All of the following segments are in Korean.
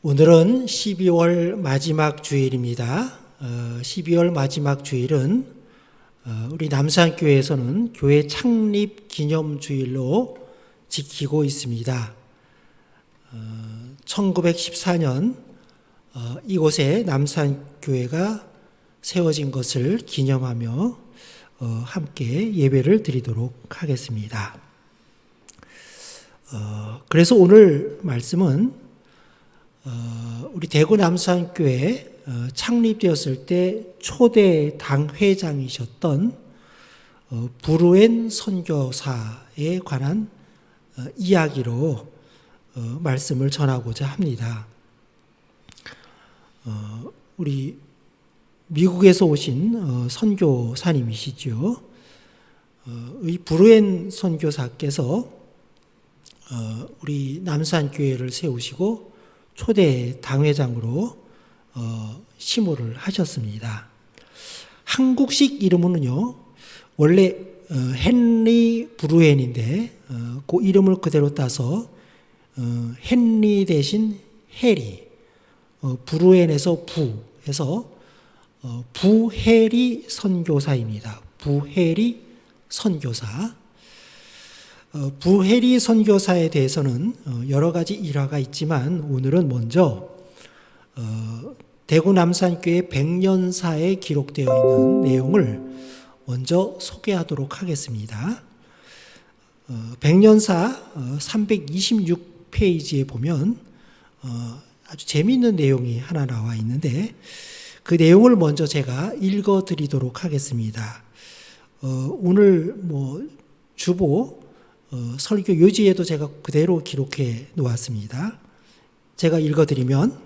오늘은 12월 마지막 주일입니다. 12월 마지막 주일은 우리 남산교회에서는 교회 창립 기념주일로 지키고 있습니다. 1914년 이곳에 남산교회가 세워진 것을 기념하며 함께 예배를 드리도록 하겠습니다. 그래서 오늘 말씀은 우리 대구 남산교회 창립되었을 때 초대 당회장이셨던 브루엔 선교사에 관한 이야기로 말씀을 전하고자 합니다. 우리 미국에서 오신 선교사님이시죠. 이 브루엔 선교사께서 우리 남산교회를 세우시고 초대 당회장으로 시무를 하셨습니다. 한국식 이름은요, 원래 헨리 브루엔인데 그 이름을 그대로 따서 헨리 대신 해리, 브루엔에서 부해서 부해리 선교사입니다. 부해리 선교사. 부해리 선교사에 대해서는 여러 가지 일화가 있지만 오늘은 먼저 대구 남산교회 백년사에 기록되어 있는 내용을 먼저 소개하도록 하겠습니다. 백년사 326페이지에 보면 아주 재미있는 내용이 하나 나와 있는데 그 내용을 먼저 제가 읽어드리도록 하겠습니다. 오늘 주보 설교 요지에도 제가 그대로 기록해 놓았습니다. 제가 읽어드리면,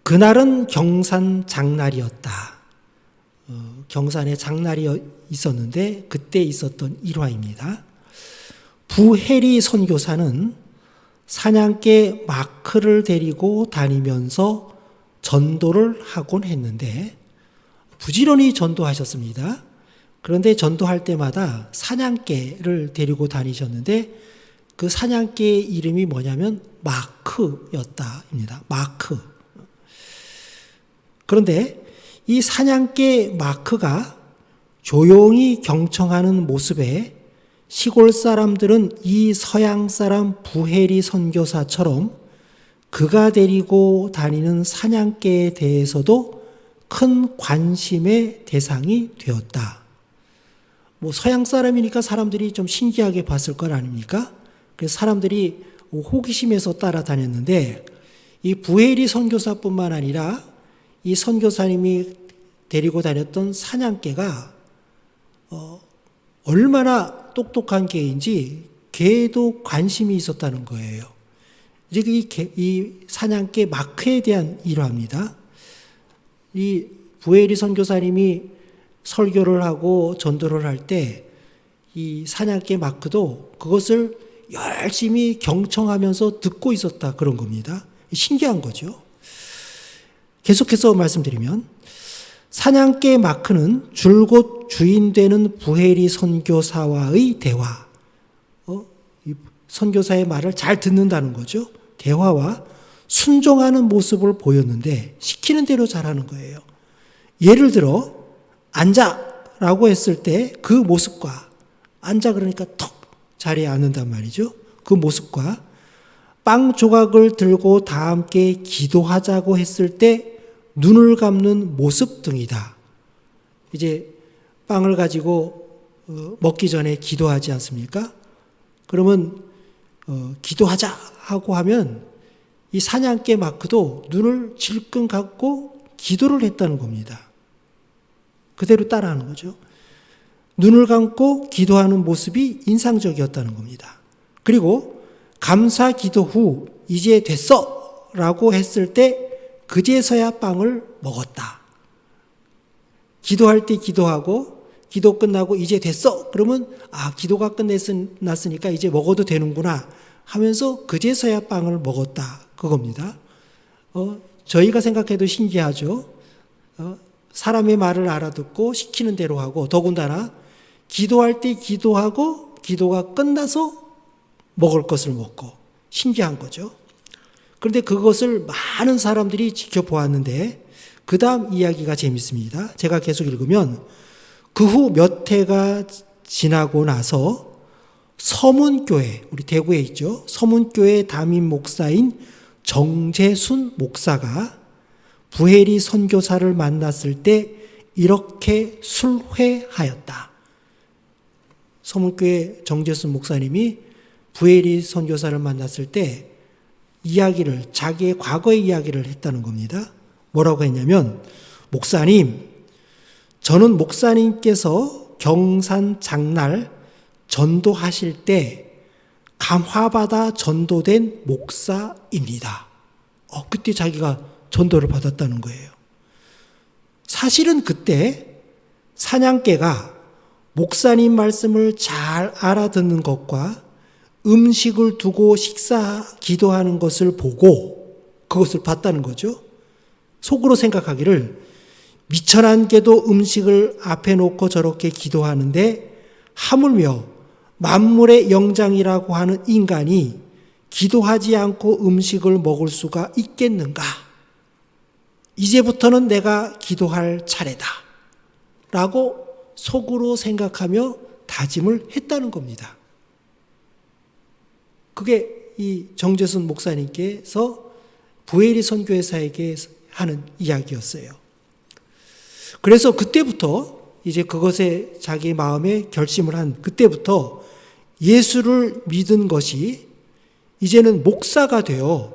그날은 경산 장날이었다. 경산에 장날이 있었는데 그때 있었던 일화입니다. 부해리 선교사는 사냥개 마크를 데리고 다니면서 전도를 하곤 했는데 부지런히 전도하셨습니다. 그런데 전도할 때마다 사냥개를 데리고 다니셨는데 그 사냥개의 이름이 뭐냐면 마크였다입니다. 마크. 그런데 이 사냥개 마크가 조용히 경청하는 모습에 시골 사람들은 이 서양 사람 부해리 선교사처럼 그가 데리고 다니는 사냥개에 대해서도 큰 관심의 대상이 되었다. 서양 사람이니까 사람들이 좀 신기하게 봤을 것 아닙니까? 그래서 사람들이 호기심에서 따라다녔는데 이 부해리 선교사뿐만 아니라 이 선교사님이 데리고 다녔던 사냥개가 얼마나 똑똑한 개인지 개에도 관심이 있었다는 거예요. 이제 이 사냥개 마크에 대한 일화입니다. 이 부해리 선교사님이 설교를 하고 전도를 할 때 이 사냥개 마크도 그것을 열심히 경청하면서 듣고 있었다, 그런 겁니다. 신기한 거죠. 계속해서 말씀드리면, 사냥개 마크는 줄곧 주인 되는 부해리 선교사와의 대화, 이 선교사의 말을 잘 듣는다는 거죠. 대화와 순종하는 모습을 보였는데 시키는 대로 잘하는 거예요. 예를 들어 앉아라고 했을 때 그 모습과, 앉아 그러니까 턱 자리에 앉는단 말이죠. 그 모습과 빵 조각을 들고 다 함께 기도하자고 했을 때 눈을 감는 모습 등이다. 이제 빵을 가지고 먹기 전에 기도하지 않습니까? 그러면 기도하자 하고 하면 이 사냥개 마크도 눈을 질끈 감고 기도를 했다는 겁니다. 그대로 따라하는 거죠. 눈을 감고 기도하는 모습이 인상적이었다는 겁니다. 그리고 감사 기도 후 이제 됐어 라고 했을 때 그제서야 빵을 먹었다. 기도할 때 기도하고 기도 끝나고 이제 됐어 그러면 기도가 끝났으니까 이제 먹어도 되는구나 하면서 그제서야 빵을 먹었다, 그겁니다. 저희가 생각해도 신기하죠. 사람의 말을 알아듣고 시키는 대로 하고, 더군다나 기도할 때 기도하고 기도가 끝나서 먹을 것을 먹고, 신기한 거죠. 그런데 그것을 많은 사람들이 지켜보았는데 그 다음 이야기가 재밌습니다. 제가 계속 읽으면 그 후 몇 해가 지나고 나서 서문교회, 우리 대구에 있죠. 서문교회 담임 목사인 정재순 목사가 부혜리 선교사를 만났을 때 이렇게 술회하였다. 서문교회 정재순 목사님이 부혜리 선교사를 만났을 때 자기의 과거의 이야기를 했다는 겁니다. 뭐라고 했냐면, 목사님, 저는 목사님께서 경산 장날 전도하실 때 감화받아 전도된 목사입니다. 그때 자기가 전도를 받았다는 거예요. 사실은 그때 사냥개가 목사님 말씀을 잘 알아듣는 것과 음식을 두고 기도하는 것을 보고 그것을 봤다는 거죠. 속으로 생각하기를 미천한 개도 음식을 앞에 놓고 저렇게 기도하는데 하물며 만물의 영장이라고 하는 인간이 기도하지 않고 음식을 먹을 수가 있겠는가? 이제부터는 내가 기도할 차례다. 라고 속으로 생각하며 다짐을 했다는 겁니다. 그게 이 정재순 목사님께서 부혜리 선교회사에게 하는 이야기였어요. 그래서 그때부터 이제 그것에 자기 마음에 결심을 한 그때부터 예수를 믿은 것이 이제는 목사가 되어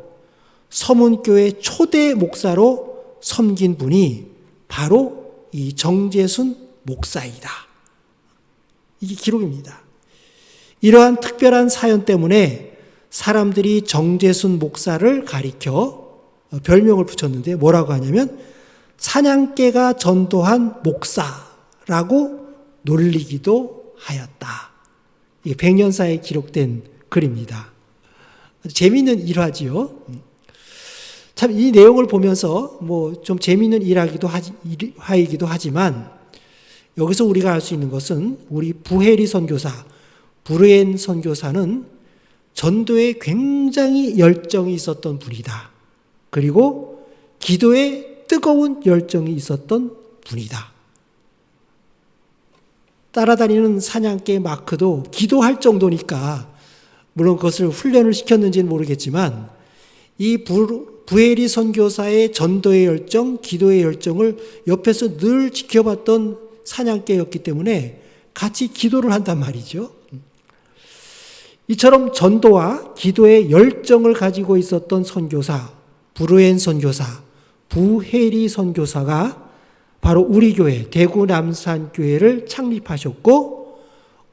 서문교회 초대 목사로 섬긴 분이 바로 이 정재순 목사이다. 이게 기록입니다. 이러한 특별한 사연 때문에 사람들이 정재순 목사를 가리켜 별명을 붙였는데 뭐라고 하냐면 사냥개가 전도한 목사라고 놀리기도 하였다. 이게 백년사에 기록된 글입니다. 재미있는 일화지요. 참 이 내용을 보면서 뭐 좀 재미있는 일화이기도 하지만 여기서 우리가 알 수 있는 것은 우리 부혜리 선교사, 브루엔 선교사는 전도에 굉장히 열정이 있었던 분이다. 그리고 기도에 뜨거운 열정이 있었던 분이다. 따라다니는 사냥개 마크도 기도할 정도니까 물론 그것을 훈련을 시켰는지는 모르겠지만 이 부혜리 선교사의 전도의 열정, 기도의 열정을 옆에서 늘 지켜봤던 사냥개였기 때문에 같이 기도를 한단 말이죠. 이처럼 전도와 기도의 열정을 가지고 있었던 선교사, 브루엔 선교사, 부혜리 선교사가 바로 우리 교회, 대구 남산교회를 창립하셨고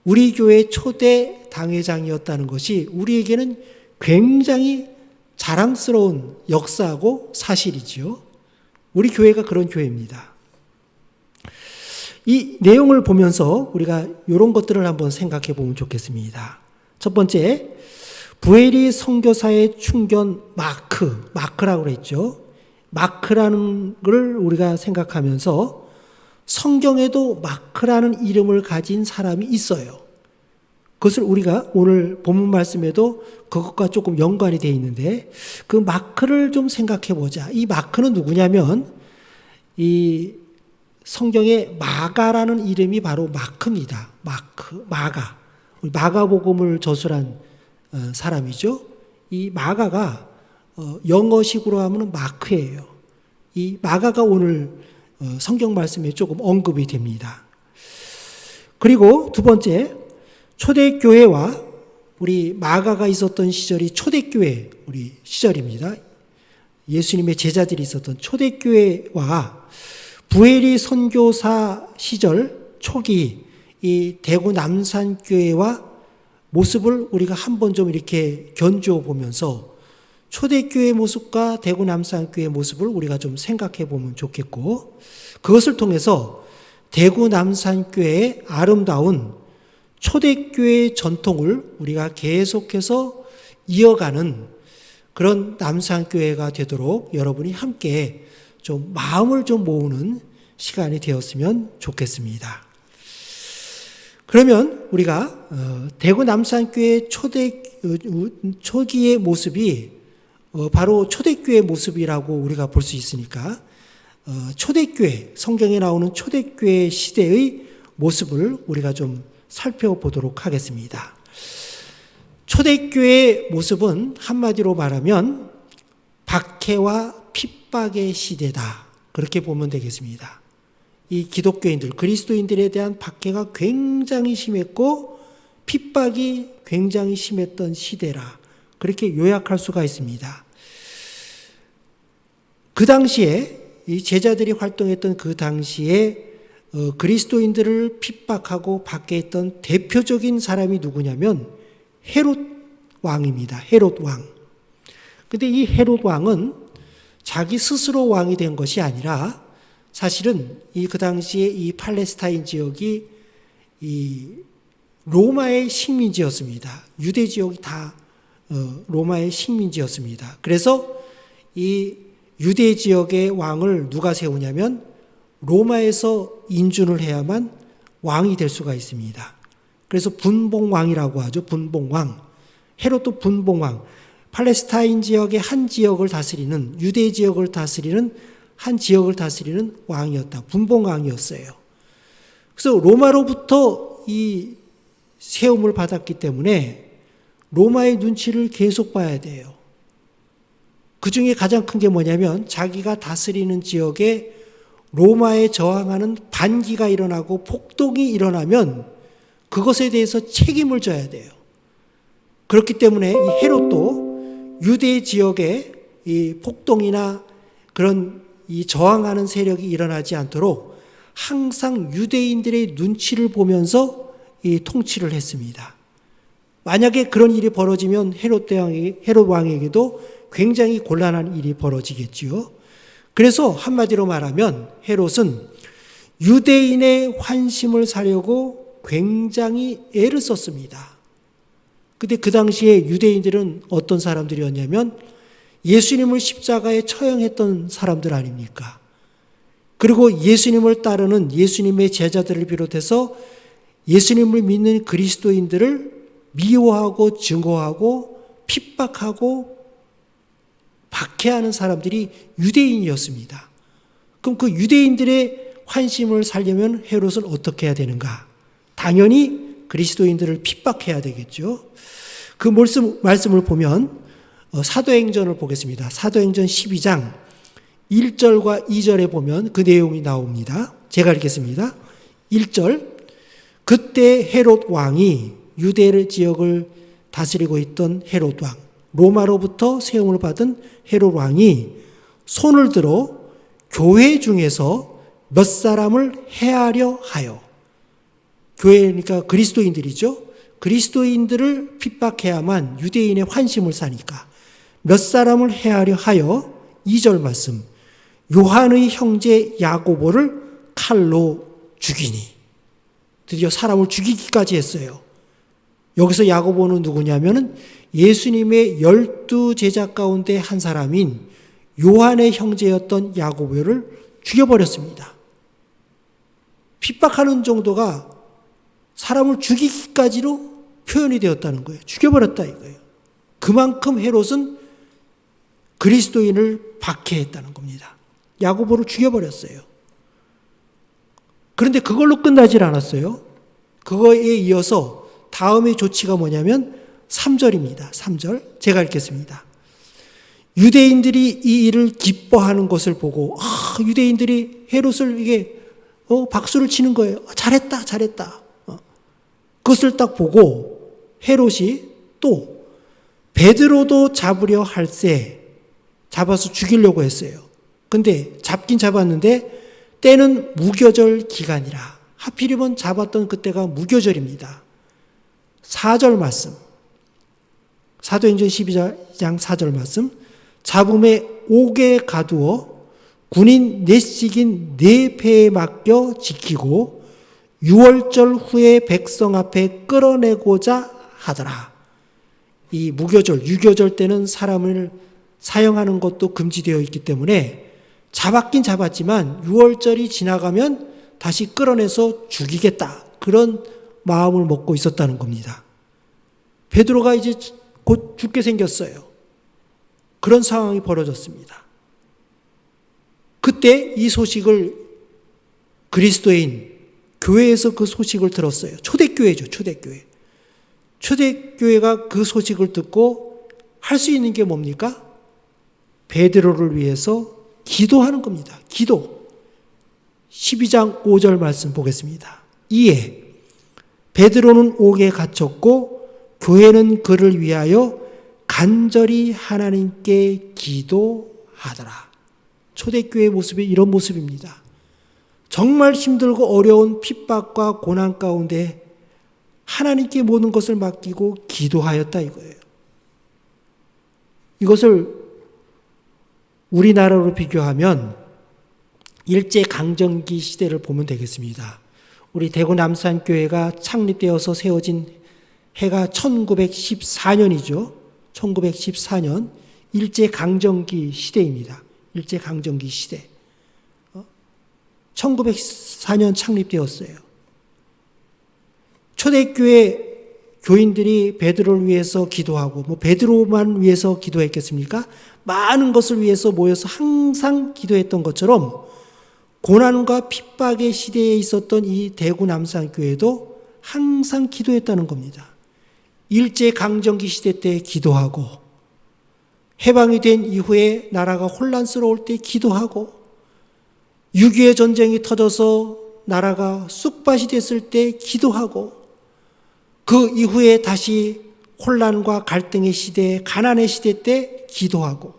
우리 교회 초대 당회장이었다는 것이 우리에게는 굉장히 자랑스러운 역사하고 사실이지요. 우리 교회가 그런 교회입니다. 이 내용을 보면서 우리가 이런 것들을 한번 생각해 보면 좋겠습니다. 첫 번째, 부혜리 선교사의 충견 마크라고 했죠. 마크라는 걸 우리가 생각하면서 성경에도 마크라는 이름을 가진 사람이 있어요. 그것을 우리가 오늘 본문 말씀에도 그것과 조금 연관이 되어 있는데 그 마크를 좀 생각해 보자. 이 마크는 누구냐면 이 성경에 마가라는 이름이 바로 마크입니다. 마가. 마가복음을 저술한 사람이죠. 이 마가가 영어식으로 하면 마크예요. 이 마가가 오늘 성경 말씀에 조금 언급이 됩니다. 그리고 두 번째, 초대교회와 우리 마가가 있었던 시절이 초대교회 우리 시절입니다. 예수님의 제자들이 있었던 초대교회와 부혜리 선교사 시절 초기 이 대구 남산교회와 모습을 우리가 한번 좀 이렇게 견주어 보면서 초대교회 모습과 대구 남산교회 모습을 우리가 좀 생각해 보면 좋겠고 그것을 통해서 대구 남산교회의 아름다운 초대교회의 전통을 우리가 계속해서 이어가는 그런 남산교회가 되도록 여러분이 함께 좀 마음을 좀 모으는 시간이 되었으면 좋겠습니다. 그러면 우리가 대구 남산교회 초기의 모습이 바로 초대교회 모습이라고 우리가 볼 수 있으니까 초대교회, 성경에 나오는 초대교회 시대의 모습을 우리가 좀 살펴보도록 하겠습니다. 초대교회의 모습은 한마디로 말하면 박해와 핍박의 시대다. 그렇게 보면 되겠습니다. 이 기독교인들, 그리스도인들에 대한 박해가 굉장히 심했고 핍박이 굉장히 심했던 시대라. 그렇게 요약할 수가 있습니다. 그 당시에 이 제자들이 활동했던 그 당시에 그리스도인들을 핍박하고 박해했던 대표적인 사람이 누구냐면 헤롯 왕입니다. 헤롯 왕. 근데 이 헤롯 왕은 자기 스스로 왕이 된 것이 아니라 사실은 그 당시에 이 팔레스타인 지역이 이 로마의 식민지였습니다. 유대 지역이 다 로마의 식민지였습니다. 그래서 이 유대 지역의 왕을 누가 세우냐면 로마에서 인준을 해야만 왕이 될 수가 있습니다. 그래서 분봉왕이라고 하죠. 분봉왕. 헤롯도 분봉왕. 팔레스타인 지역의 한 지역을 다스리는, 유대 지역을 다스리는 한 지역을 다스리는 왕이었다. 분봉왕이었어요. 그래서 로마로부터 이 세움을 받았기 때문에 로마의 눈치를 계속 봐야 돼요. 그 중에 가장 큰 게 뭐냐면 자기가 다스리는 지역에 로마에 저항하는 반기가 일어나고 폭동이 일어나면 그것에 대해서 책임을 져야 돼요. 그렇기 때문에 이 헤롯도 유대 지역에 이 폭동이나 그런 이 저항하는 세력이 일어나지 않도록 항상 유대인들의 눈치를 보면서 이 통치를 했습니다. 만약에 그런 일이 벌어지면 헤롯 왕에게도 굉장히 곤란한 일이 벌어지겠지요. 그래서 한마디로 말하면 헤롯은 유대인의 환심을 사려고 굉장히 애를 썼습니다. 근데 그 당시에 유대인들은 어떤 사람들이었냐면 예수님을 십자가에 처형했던 사람들 아닙니까? 그리고 예수님을 따르는 예수님의 제자들을 비롯해서 예수님을 믿는 그리스도인들을 미워하고 증오하고 핍박하고 박해하는 사람들이 유대인이었습니다. 그럼 그 유대인들의 환심을 살려면 헤롯은 어떻게 해야 되는가? 당연히 그리스도인들을 핍박해야 되겠죠. 그 말씀을 보면 사도행전을 보겠습니다. 사도행전 12장 1절과 2절에 보면 그 내용이 나옵니다. 제가 읽겠습니다. 1절, 그때 헤롯 왕이 유대 지역을 다스리고 있던 헤롯 왕, 로마로부터 세움을 받은 헤롯 왕이 손을 들어 교회 중에서 몇 사람을 해하려 하여, 교회니까 그리스도인들이죠. 그리스도인들을 핍박해야만 유대인의 환심을 사니까 몇 사람을 해하려 하여 2절 말씀, 요한의 형제 야고보를 칼로 죽이니. 드디어 사람을 죽이기까지 했어요. 여기서 야고보는 누구냐면은 예수님의 12제자 가운데 한 사람인 요한의 형제였던 야고보를 죽여버렸습니다. 핍박하는 정도가 사람을 죽이기까지로 표현이 되었다는 거예요. 죽여버렸다 이거예요. 그만큼 헤롯은 그리스도인을 박해했다는 겁니다. 야고보를 죽여버렸어요. 그런데 그걸로 끝나질 않았어요. 그거에 이어서 다음의 조치가 뭐냐면 3절입니다. 3절 제가 읽겠습니다. 유대인들이 이 일을 기뻐하는 것을 보고 유대인들이 헤롯을 이게 박수를 치는 거예요. 잘했다 잘했다. 그것을 딱 보고 헤롯이 또 베드로도 잡으려 할세 잡아서 죽이려고 했어요. 근데 잡긴 잡았는데 때는 무교절 기간이라. 하필이면 잡았던 그때가 무교절입니다. 4절 말씀, 사도행전 12장 4절 말씀, 잡음에 옥에 가두어 군인 넷씩인 네 패에 맡겨 지키고 6월절 후에 백성 앞에 끌어내고자 하더라. 이 무교절, 유교절 때는 사람을 사형하는 것도 금지되어 있기 때문에 잡았긴 잡았지만 6월절이 지나가면 다시 끌어내서 죽이겠다. 그런 마음을 먹고 있었다는 겁니다. 베드로가 이제 곧 죽게 생겼어요. 그런 상황이 벌어졌습니다. 그때 이 소식을 그리스도인 교회에서 그 소식을 들었어요. 초대교회죠, 초대교회. 초대교회가 그 소식을 듣고 할 수 있는 게 뭡니까? 베드로를 위해서 기도하는 겁니다. 기도. 12장 5절 말씀 보겠습니다. 이에 베드로는 옥에 갇혔고 교회는 그를 위하여 간절히 하나님께 기도하더라. 초대교회의 모습이 이런 모습입니다. 정말 힘들고 어려운 핍박과 고난 가운데 하나님께 모든 것을 맡기고 기도하였다 이거예요. 이것을 우리나라로 비교하면 일제강점기 시대를 보면 되겠습니다. 우리 대구 남산교회가 창립되어서 세워진 해가 1914년이죠. 1914년 일제강점기 시대입니다. 일제강점기 시대. 1904년 창립되었어요. 초대교회 교인들이 베드로를 위해서 기도하고, 베드로만 위해서 기도했겠습니까? 많은 것을 위해서 모여서 항상 기도했던 것처럼 고난과 핍박의 시대에 있었던 이 대구 남산교회도 항상 기도했다는 겁니다. 일제강점기 시대 때 기도하고, 해방이 된 이후에 나라가 혼란스러울 때 기도하고, 6.25 전쟁이 터져서 나라가 쑥밭이 됐을 때 기도하고, 그 이후에 다시 혼란과 갈등의 시대, 가난의 시대 때 기도하고,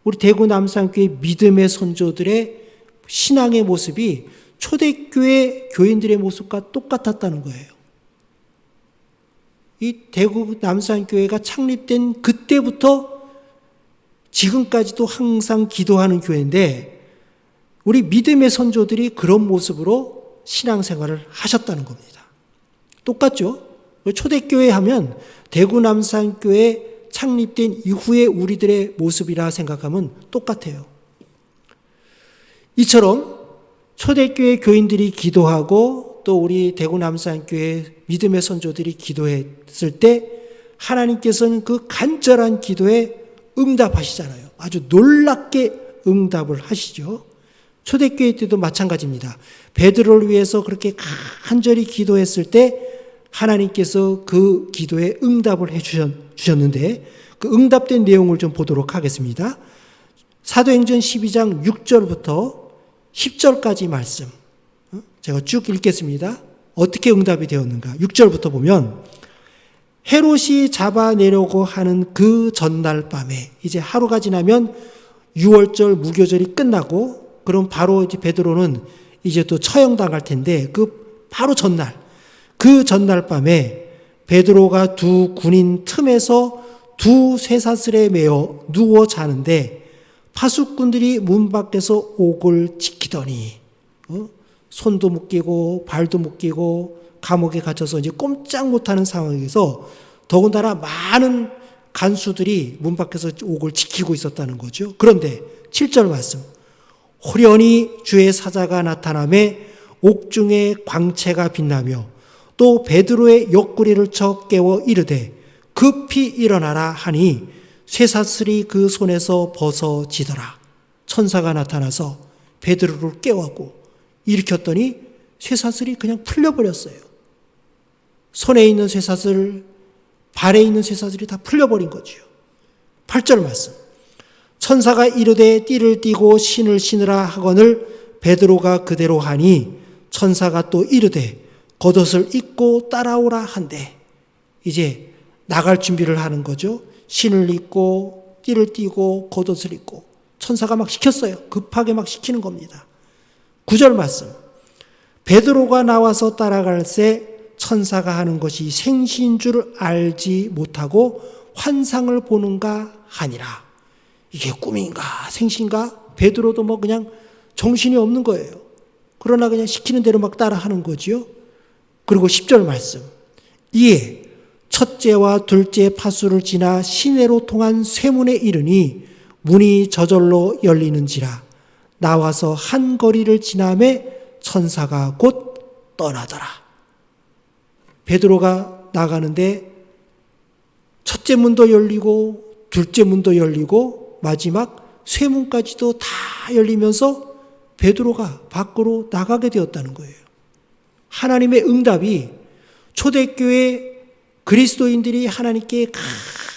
우리 대구 남산교회 믿음의 선조들의 신앙의 모습이 초대교회 교인들의 모습과 똑같았다는 거예요. 이 대구 남산교회가 창립된 그때부터 지금까지도 항상 기도하는 교회인데, 우리 믿음의 선조들이 그런 모습으로 신앙생활을 하셨다는 겁니다. 똑같죠? 초대교회 하면 대구 남산교회 창립된 이후에 우리들의 모습이라 생각하면 똑같아요. 이처럼 초대교회 교인들이 기도하고 또 우리 대구 남산교회 믿음의 선조들이 기도했을 때 하나님께서는 그 간절한 기도에 응답하시잖아요. 아주 놀랍게 응답을 하시죠. 초대교회 때도 마찬가지입니다. 베드로를 위해서 그렇게 간절히 기도했을 때 하나님께서 그 기도에 응답을 해 주셨는데, 그 응답된 내용을 좀 보도록 하겠습니다. 사도행전 12장 6절부터 10절까지 말씀 제가 쭉 읽겠습니다. 어떻게 응답이 되었는가. 6절부터 보면, 헤롯이 잡아내려고 하는 그 전날 밤에, 이제 하루가 지나면 6월절 무교절이 끝나고 그럼 바로 이제 베드로는 이제 또 처형당할 텐데, 그 바로 전날, 그 전날 밤에 베드로가 두 군인 틈에서 두 쇠사슬에 매어 누워 자는데 파수꾼들이 문 밖에서 옥을 지키더니, 손도 묶이고 발도 묶이고 감옥에 갇혀서 이제 꼼짝 못하는 상황에서 더군다나 많은 간수들이 문 밖에서 옥을 지키고 있었다는 거죠. 그런데 7절 말씀, 호련히 주의 사자가 나타나매 옥중에 광채가 빛나며 또 베드로의 옆구리를 쳐 깨워 이르되 급히 일어나라 하니 쇠사슬이 그 손에서 벗어지더라. 천사가 나타나서 베드로를 깨웠고 일으켰더니 쇠사슬이 그냥 풀려버렸어요. 손에 있는 쇠사슬, 발에 있는 쇠사슬이 다 풀려버린 거죠. 8절 말씀, 천사가 이르되 띠를 띠고 신을 신으라 하거늘 베드로가 그대로 하니 천사가 또 이르되 겉옷을 입고 따라오라 한대. 이제 나갈 준비를 하는 거죠. 신을 입고 띠를 띠고 겉옷을 입고 천사가 막 시켰어요. 급하게 막 시키는 겁니다. 9절 말씀, 베드로가 나와서 따라갈새 천사가 하는 것이 생시인 줄 알지 못하고 환상을 보는가 하니라. 이게 꿈인가 생시인가? 베드로도 뭐 그냥 정신이 없는 거예요. 그러나 그냥 시키는 대로 막 따라하는 거지요. 그리고 10절 말씀, 이에 첫째와 둘째 파수를 지나 시내로 통한 쇠문에 이르니 문이 저절로 열리는지라. 나와서 한 거리를 지나매 천사가 곧 떠나더라. 베드로가 나가는데 첫째 문도 열리고 둘째 문도 열리고 마지막 쇠문까지도 다 열리면서 베드로가 밖으로 나가게 되었다는 거예요. 하나님의 응답이 초대교회 그리스도인들이 하나님께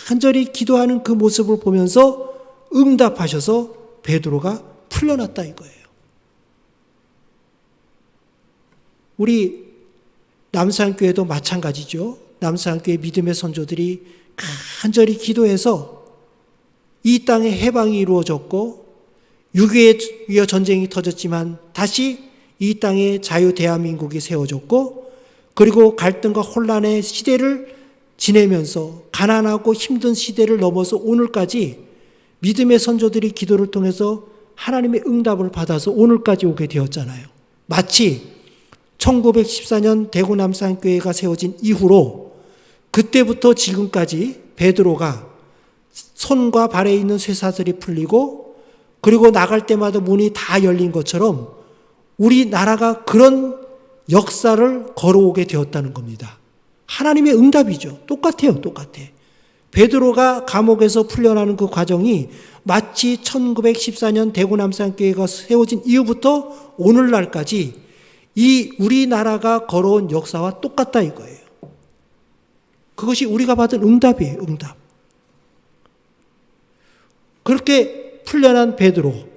간절히 기도하는 그 모습을 보면서 응답하셔서 베드로가 풀려났다 이거예요. 우리 남산교회도 마찬가지죠. 남산교회 믿음의 선조들이 간절히 기도해서 이 땅에 해방이 이루어졌고 6.25 전쟁이 터졌지만 다시 이 땅에 자유 대한민국이 세워졌고 그리고 갈등과 혼란의 시대를 지내면서 가난하고 힘든 시대를 넘어서 오늘까지 믿음의 선조들이 기도를 통해서 하나님의 응답을 받아서 오늘까지 오게 되었잖아요. 마치 1914년 대구 남산교회가 세워진 이후로 그때부터 지금까지 베드로가 손과 발에 있는 쇠사슬이 풀리고 그리고 나갈 때마다 문이 다 열린 것처럼 우리나라가 그런 역사를 걸어오게 되었다는 겁니다. 하나님의 응답이죠. 똑같아요. 똑같아. 베드로가 감옥에서 풀려나는 그 과정이 마치 1914년 대구 남산교회가 세워진 이후부터 오늘날까지 이 우리나라가 걸어온 역사와 똑같다 이거예요. 그것이 우리가 받은 응답이에요. 응답. 그렇게 풀려난 베드로.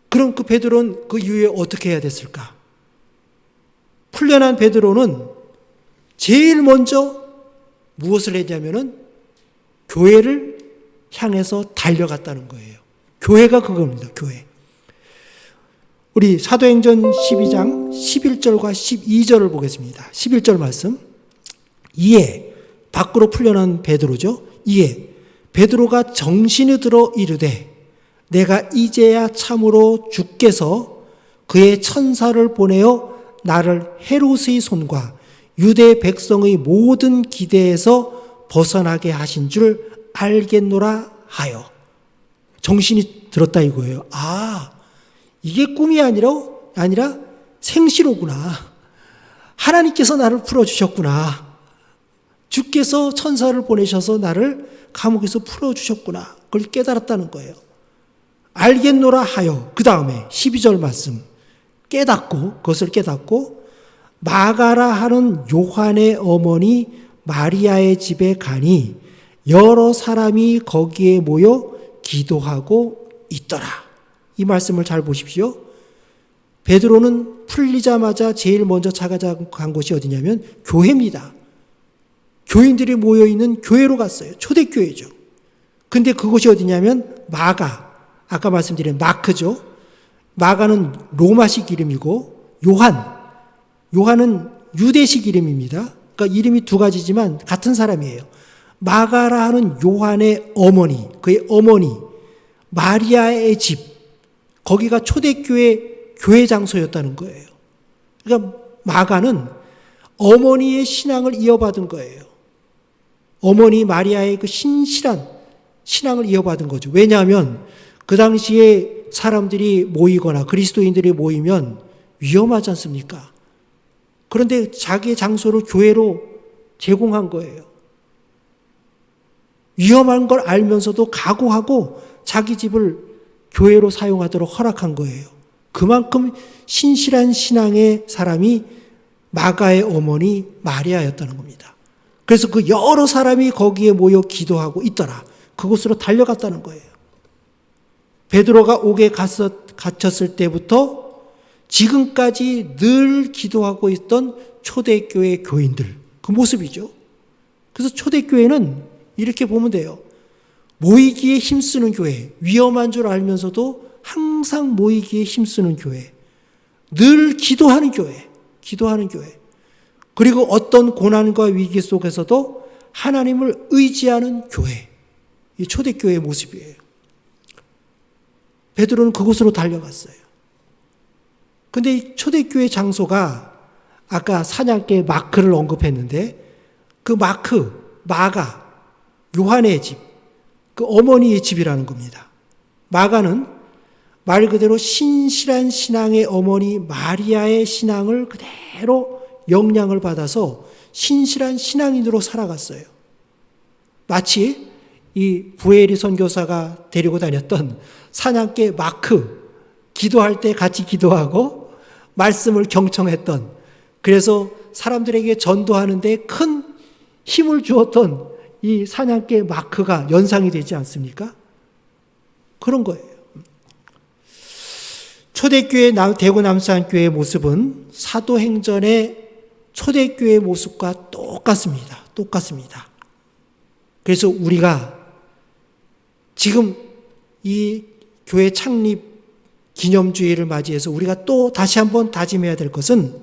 그럼 그 베드로는 그 이후에 어떻게 해야 됐을까? 풀려난 베드로는 제일 먼저 무엇을 했냐면은 교회를 향해서 달려갔다는 거예요. 교회가 그겁니다. 교회. 우리 사도행전 12장 11절과 12절을 보겠습니다. 11절 말씀. 이에 밖으로 풀려난 베드로죠. 이에 베드로가 정신이 들어 이르되 내가 이제야 참으로 주께서 그의 천사를 보내어 나를 헤롯의 손과 유대 백성의 모든 기대에서 벗어나게 하신 줄 알겠노라 하여. 정신이 들었다 이거예요. 아, 이게 꿈이 아니라 생시로구나. 하나님께서 나를 풀어주셨구나. 주께서 천사를 보내셔서 나를 감옥에서 풀어주셨구나. 그걸 깨달았다는 거예요. 알겠노라 하여. 그 다음에 12절 말씀. 그것을 깨닫고 마가라 하는 요한의 어머니 마리아의 집에 가니 여러 사람이 거기에 모여 기도하고 있더라. 이 말씀을 잘 보십시오. 베드로는 풀리자마자 제일 먼저 찾아간 곳이 어디냐면 교회입니다. 교인들이 모여있는 교회로 갔어요. 초대교회죠. 근데 그곳이 어디냐면 마가, 아까 말씀드린 마크죠. 마가는 로마식 이름이고 요한은 유대식 이름입니다. 그러니까 이름이 두 가지지만 같은 사람이에요. 마가라 하는 요한의 어머니, 그의 어머니 마리아의 집, 거기가 초대교회 교회 장소였다는 거예요. 그러니까 마가는 어머니의 신앙을 이어받은 거예요. 어머니 마리아의 그 신실한 신앙을 이어받은 거죠. 왜냐하면 그 당시에 사람들이 모이거나 그리스도인들이 모이면 위험하지 않습니까? 그런데 자기의 장소를 교회로 제공한 거예요. 위험한 걸 알면서도 각오하고 자기 집을 교회로 사용하도록 허락한 거예요. 그만큼 신실한 신앙의 사람이 마가의 어머니 마리아였다는 겁니다. 그래서 그 여러 사람이 거기에 모여 기도하고 있더라. 그곳으로 달려갔다는 거예요. 베드로가 옥에 갇혔을 때부터 지금까지 늘 기도하고 있던 초대교회 교인들, 그 모습이죠. 그래서 초대교회는 이렇게 보면 돼요. 모이기에 힘쓰는 교회, 위험한 줄 알면서도 항상 모이기에 힘쓰는 교회, 늘 기도하는 교회, 그리고 어떤 고난과 위기 속에서도 하나님을 의지하는 교회, 이 초대교회의 모습이에요. 베드로는 그곳으로 달려갔어요. 근데 이 초대교회 장소가 아까 사냥개 마크를 언급했는데 그 마가, 요한의 집, 그 어머니의 집이라는 겁니다. 마가는 말 그대로 신실한 신앙의 어머니 마리아의 신앙을 그대로 영향을 받아서 신실한 신앙인으로 살아갔어요. 마치 이 부에리 선교사가 데리고 다녔던 사냥개 마크, 기도할 때 같이 기도하고 말씀을 경청했던, 그래서 사람들에게 전도하는데 큰 힘을 주었던 이 사냥개 마크가 연상이 되지 않습니까? 그런 거예요. 초대교회 대구 남산교회의 모습은 사도행전의 초대교회의 모습과 똑같습니다. 똑같습니다. 그래서 우리가 지금 이 교회 창립 기념주의를 맞이해서 우리가 또 다시 한번 다짐해야 될 것은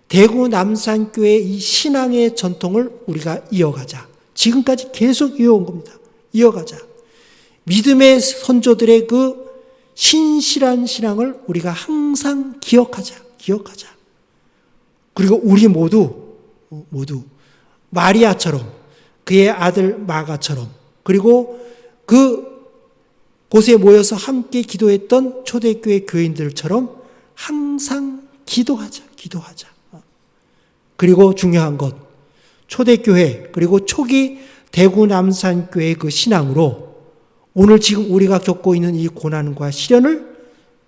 대구 남산교회의 이 신앙의 전통을 우리가 이어가자. 지금까지 계속 이어온 겁니다. 이어가자. 믿음의 선조들의 그 신실한 신앙을 우리가 항상 기억하자. 그리고 우리 모두 마리아처럼, 그의 아들 마가처럼, 그리고 그 곳에 모여서 함께 기도했던 초대교회 교인들처럼 항상 기도하자. 그리고 중요한 것, 초대교회 그리고 초기 대구 남산교회의 그 신앙으로 오늘 지금 우리가 겪고 있는 이 고난과 시련을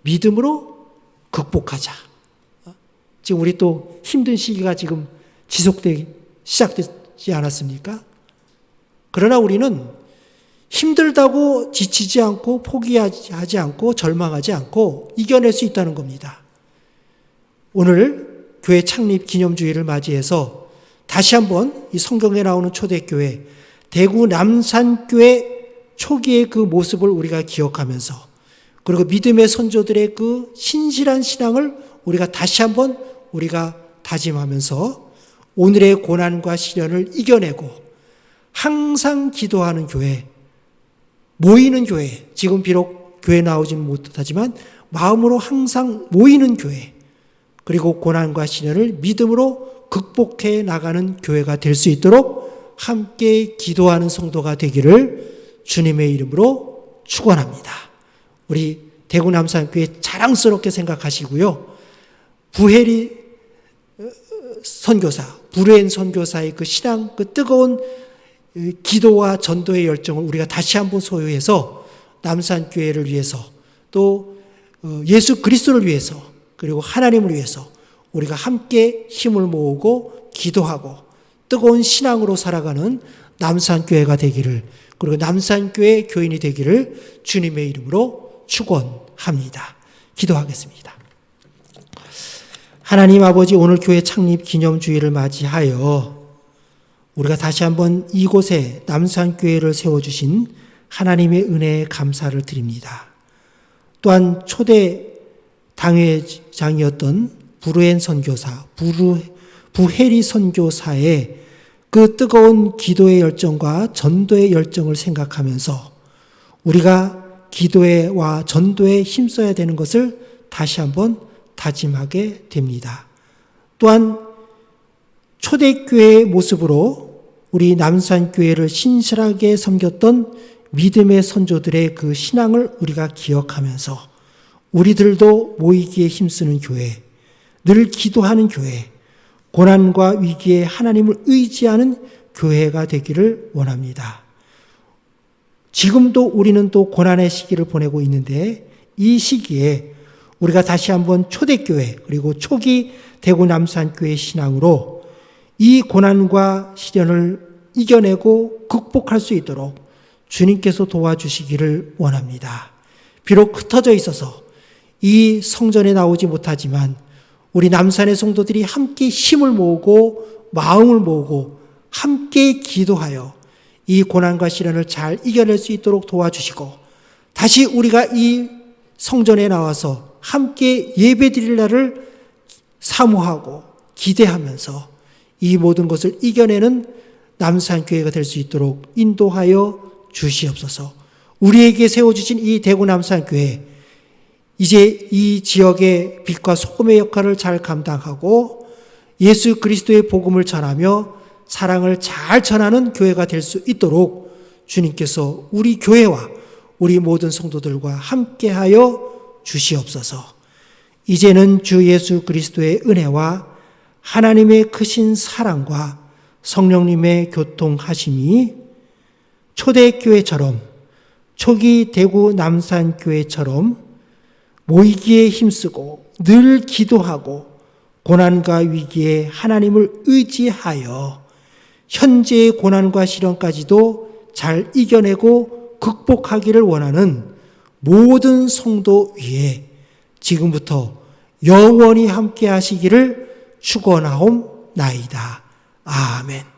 믿음으로 극복하자. 지금 우리 또 힘든 시기가 지금 시작되지 않았습니까? 그러나 우리는 힘들다고 지치지 않고 포기하지 않고 절망하지 않고 이겨낼 수 있다는 겁니다. 오늘 교회 창립 기념주의를 맞이해서 다시 한번 이 성경에 나오는 초대교회 대구 남산교회 초기의 그 모습을 우리가 기억하면서, 그리고 믿음의 선조들의 그 신실한 신앙을 우리가 다시 한번 우리가 다짐하면서 오늘의 고난과 시련을 이겨내고 항상 기도하는 교회, 모이는 교회, 지금 비록 교회 나오지는 못하지만 마음으로 항상 모이는 교회, 그리고 고난과 시련을 믿음으로 극복해 나가는 교회가 될 수 있도록 함께 기도하는 성도가 되기를 주님의 이름으로 축원합니다. 우리 대구 남산교회 자랑스럽게 생각하시고요. 부헤리 선교사, 브루엔 선교사의 그 신앙, 그 뜨거운 기도와 전도의 열정을 우리가 다시 한번 소유해서 남산교회를 위해서, 또 예수 그리스도를 위해서, 그리고 하나님을 위해서 우리가 함께 힘을 모으고 기도하고 뜨거운 신앙으로 살아가는 남산교회가 되기를, 그리고 남산교회 교인이 되기를 주님의 이름으로 축원합니다. 기도하겠습니다. 하나님 아버지, 오늘 교회 창립 기념주의를 맞이하여 우리가 다시 한번 이곳에 남산교회를 세워주신 하나님의 은혜에 감사를 드립니다. 또한 초대 당회장이었던 브루엔 선교사, 부헤리 선교사의 그 뜨거운 기도의 열정과 전도의 열정을 생각하면서 우리가 기도와 전도에 힘써야 되는 것을 다시 한번 다짐하게 됩니다. 또한 초대교회의 모습으로 우리 남산교회를 신실하게 섬겼던 믿음의 선조들의 그 신앙을 우리가 기억하면서 우리들도 모이기에 힘쓰는 교회, 늘 기도하는 교회, 고난과 위기에 하나님을 의지하는 교회가 되기를 원합니다. 지금도 우리는 또 고난의 시기를 보내고 있는데 이 시기에 우리가 다시 한번 초대교회 그리고 초기 대구 남산교회 신앙으로 이 고난과 시련을 이겨내고 극복할 수 있도록 주님께서 도와주시기를 원합니다. 비록 흩어져 있어서 이 성전에 나오지 못하지만 우리 남산의 성도들이 함께 힘을 모으고 마음을 모으고 함께 기도하여 이 고난과 시련을 잘 이겨낼 수 있도록 도와주시고, 다시 우리가 이 성전에 나와서 함께 예배드릴 날을 사모하고 기대하면서 이 모든 것을 이겨내는 남산교회가 될 수 있도록 인도하여 주시옵소서. 우리에게 세워주신 이 대구 남산교회, 이제 이 지역의 빛과 소금의 역할을 잘 감당하고 예수 그리스도의 복음을 전하며 사랑을 잘 전하는 교회가 될 수 있도록 주님께서 우리 교회와 우리 모든 성도들과 함께하여 주시옵소서. 이제는 주 예수 그리스도의 은혜와 하나님의 크신 사랑과 성령님의 교통하심이 초대교회처럼, 초기 대구 남산교회처럼 모이기에 힘쓰고 늘 기도하고 고난과 위기에 하나님을 의지하여 현재의 고난과 시련까지도 잘 이겨내고 극복하기를 원하는 모든 성도 위에 지금부터 영원히 함께 하시기를 축원하옵나이다. 아멘.